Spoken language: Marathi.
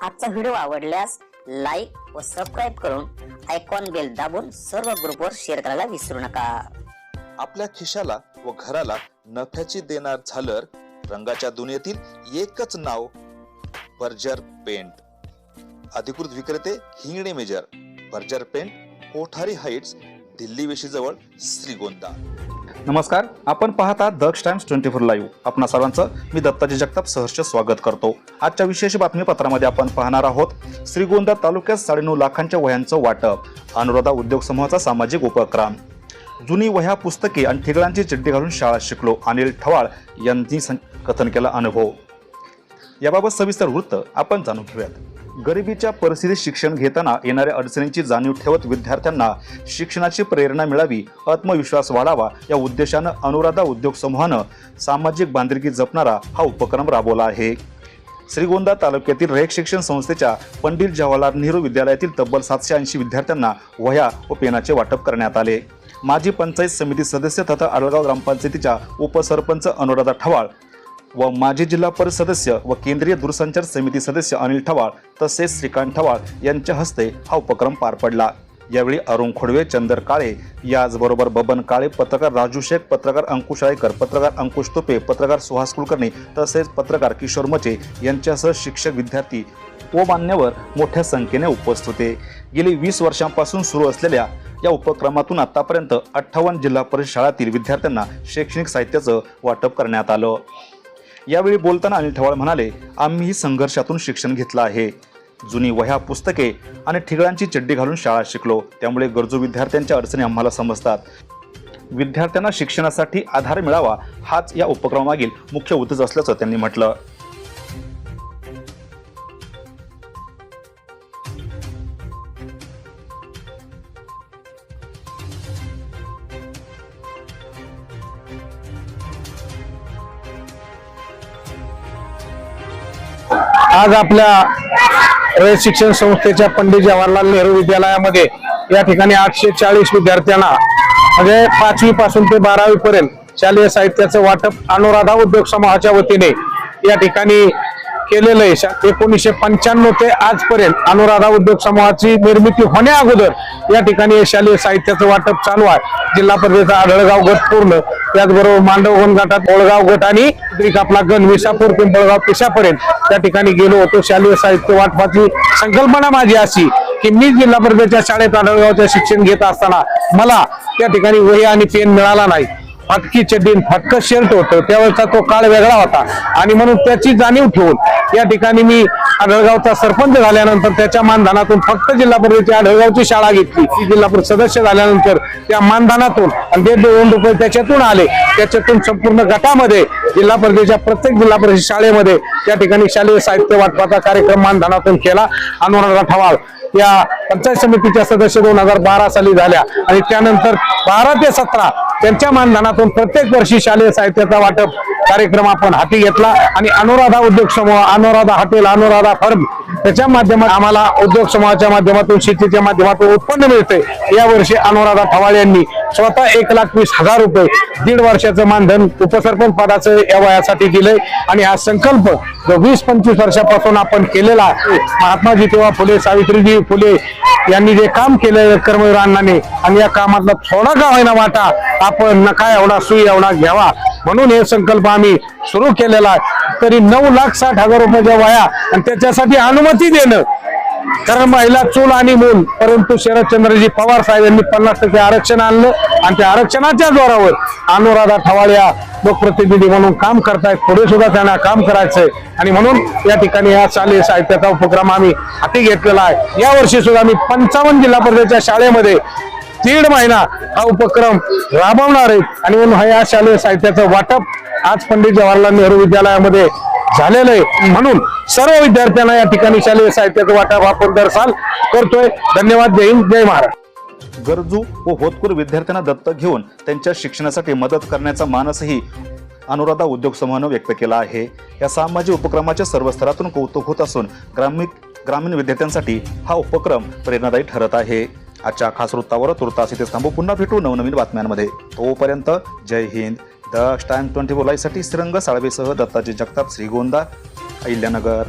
आजचा व्हिडिओ आवडल्यास लाईक व सबस्क्राईब करून आयकॉन बेल दाबून सर्व ग्रुपवर शेअर करायला विसरू नका। आपल्या खिशाला व घराला नफ्याची देणार झालर रंगाच्या दुनियेतील एकच नाव बर्जर पेंट। अधिकृत विक्रेते हिंगणे मेजर, Berger paint, Kothari heights, Delhi वेशीजवळ, श्रीगोंदा। नमस्कार, आपण पाहता दक्ष टाइम्स 24 लाईव्ह। आपणा सर्वांचं मी दत्ताजी जगताप सहर्ष स्वागत करतो। आजच्या विशेष बातमीपत्रामध्ये आपण पाहणार आहोत श्रीगोंदा तालुक्यात 9.5 लाखांच्या वह्यांचं वाटप, अनुराधा उद्योग समूहाचा सामाजिक उपक्रम, जुनी वह्या पुस्तके आणि ठिगळांची चड्डी घालून शाळा शिकलो, अनिल ठवाळ यांनी कथन केला अनुभव। याबाबत सविस्तर वृत्त आपण जाणून घेऊयात। गरिबीच्या परिस्थितीत शिक्षण घेताना येणाऱ्या अडचणींची जाणीव ठेवत विद्यार्थ्यांना शिक्षणाची प्रेरणा मिळावी, आत्मविश्वास वाढावा या उद्देशानं अनुराधा उद्योग समूहानं सामाजिक बांधिलकी जपणारा हा उपक्रम राबवला आहे। श्रीगोंदा तालुक्यातील रयत शिक्षण संस्थेच्या पंडित जवाहरलाल नेहरू विद्यालयातील तब्बल 780 विद्यार्थ्यांना वह्या व पेनाचे वाटप करण्यात आले। माजी पंचायत समिती सदस्य तथा आडळगाव ग्रामपंचायतीच्या उपसरपंच अनुराधा ठवाळ व माजी जिल्हा परिषद सदस्य व केंद्रीय दूरसंचार समिती सदस्य अनिल ठवाळ तसेच श्रीकांत ठवाळ यांच्या हस्ते हा उपक्रम पार पडला। यावेळी अरुण खोडवे, चंदर काळे, याचबरोबर बबन काळे, पत्रकार राजू शेख, पत्रकार अंकुश आयकर, पत्रकार अंकुश तुपे, पत्रकार सुहास कुलकर्णी तसेच पत्रकार किशोर मचे यांच्यासह शिक्षक, विद्यार्थी व मान्यवर मोठ्या संख्येने उपस्थित होते। गेली 20 वर्षांपासून सुरू असलेल्या या उपक्रमातून आतापर्यंत 58 जिल्हा परिषद शाळांतील विद्यार्थ्यांना शैक्षणिक साहित्याचं वाटप करण्यात आलं। यावेळी बोलताना अनिल ठवाळ म्हणाले, आम्ही संघर्षातून शिक्षण घेतलं आहे। जुनी वह्या पुस्तके आणि ठिगळांची चड्डी घालून शाळा शिकलो, त्यामुळे गरजू विद्यार्थ्यांच्या अडचणी आम्हाला समजतात। विद्यार्थ्यांना शिक्षणासाठी आधार मिळावा हाच या उपक्रमामागील मुख्य उद्देश असल्याचं त्यांनी म्हटलं। आज आपल्या रयत शिक्षण संस्थेच्या पंडित जवाहरलाल नेहरू विद्यालयामध्ये या ठिकाणी 840 विद्यार्थ्यांना म्हणजे 5वी पासून ते 12वी पर्यंत शालेय साहित्याचं वाटप अनुराधा उद्योग समूहाच्या वतीने या ठिकाणी केलेलं आहे। 1995 ते आजपर्यंत अनुराधा उद्योग समूहाची निर्मिती होण्या अगोदर या ठिकाणी शालेय साहित्याचं वाटप चालू आहे। जिल्हा परिषदेचा आढळगाव गट पूर्ण, त्याचबरोबर मांडवगण गटात ओळगाव गट आणि आपला गण विसापूर, पिंपळगाव, पिशापर्यंत त्या ठिकाणी गेलो होतो। शालेय साहित्य वाटपाची संकल्पना माझी अशी की मी जिल्हा परिषदेच्या शाळेत आढळगावचं शिक्षण घेत असताना मला त्या ठिकाणी वही आणि पेन मिळाला नाही। फाटकी चड्डी, फाटकं शर्ट होतं, त्यावेळेचा तो काळ वेगळा होता आणि म्हणून त्याची जाणीव ठेवून या ठिकाणी मी आढळगावचा सरपंच झाल्यानंतर त्याच्या मानधनातून फक्त जिल्हा परिषदेची आढळगावची शाळा घेतली। ती जिल्हा परिषद सदस्य झाल्यानंतर त्या मानधनातून आणि ₹1.5 त्याच्यातून आले, त्याच्यातून संपूर्ण गटामध्ये जिल्हा परिषदेच्या प्रत्येक जिल्हा परिषद शाळेमध्ये त्या ठिकाणी शालेय साहित्य वाटपाचा कार्यक्रम मानधनातून केला। अनुराधा ठवाळ या पंचायत समितीच्या सदस्य 2012 साली झाल्या आणि त्यानंतर 12 ते 17 त्यांच्या मानधनातून प्रत्येक वर्षी शालेय साहित्याचा वाटप कार्यक्रम आपण हाती घेतला आणि अनुराधा उद्योग समूह, अनुराधा हॉटेल, अनुराधा फर्म त्याच्या माध्यमातून आम्हाला उद्योग समूहाच्या माध्यमातून शेतीच्या माध्यमातून उत्पन्न मिळते। या वर्षी अनुराधा ठवाळ यांनी स्वतः 1,20,000 रुपये 1.5 वर्षाचं मानधन उपसरपंच पदाचं या वयासाठी दिलंय आणि हा संकल्प जो 20-25 वर्षापासून आपण केलेला आहे। महात्मा ज्योतिबा फुले, सावित्रीजी फुले यांनी जे काम केलं कर्मवीर अण्णांनी आणि या कामातला थोडा का होईना वाटा आपण नका एवढा सुई एवढा घ्यावा म्हणून हे संकल्प आम्ही सुरू केलेला आहे। तरी 9,60,000 रुपयाच्या वह्या आणि त्याच्यासाठी अनुमती देणं, कारण महिला चूल आणि मूल, परंतु शरदचंद्रजी पवार साहेब यांनी 50% आरक्षण आणलं आणि त्या आरक्षणाच्या जोरावर अनुराधा ठवाळ या लोकप्रतिनिधी म्हणून काम करतायत। पुढे सुद्धा त्यांना काम करायचंय आणि म्हणून या ठिकाणी या शालेय साहित्याचा उपक्रम आम्ही हाती घेतलेला आहे। या वर्षी सुद्धा आम्ही 55 जिल्हा परिषदेच्या शाळेमध्ये 1.5 महिना हा उपक्रम राबवणार आहे आणि म्हणून या शालेय साहित्याचं वाटप आज पंडित जवाहरलाल नेहरू विद्यालयामध्ये झालेलं आहे। म्हणून सर्व विद्यार्थ्यांना या ठिकाणी शालेय साहित्याचं वाटप आपण दर साल करतोय। धन्यवाद। जय हिंद, जय महाराष्ट्र। गरजू व होतकरू विद्यार्थ्यांना दत्तक घेऊन त्यांच्या शिक्षणासाठी मदत करण्याचा मानसही अनुराधा उद्योग समूहानं व्यक्त केला आहे। या सामाजिक उपक्रमाच्या सर्व स्तरातून कौतुक होत असून ग्रामीण विद्यार्थ्यांसाठी हा उपक्रम प्रेरणादायी ठरत आहे। आजच्या खास वृत्तावर तुर्तास इथेच थांबू, पुन्हा भेटू नवनवीन बातम्यांमध्ये। तोपर्यंत जय हिंद। दक्ष टाइम्स 24 लाईव्ह साठी श्रीरंग साळवेसह दत्ताजी जगताप, श्रीगोंदा, अहिल्यानगर।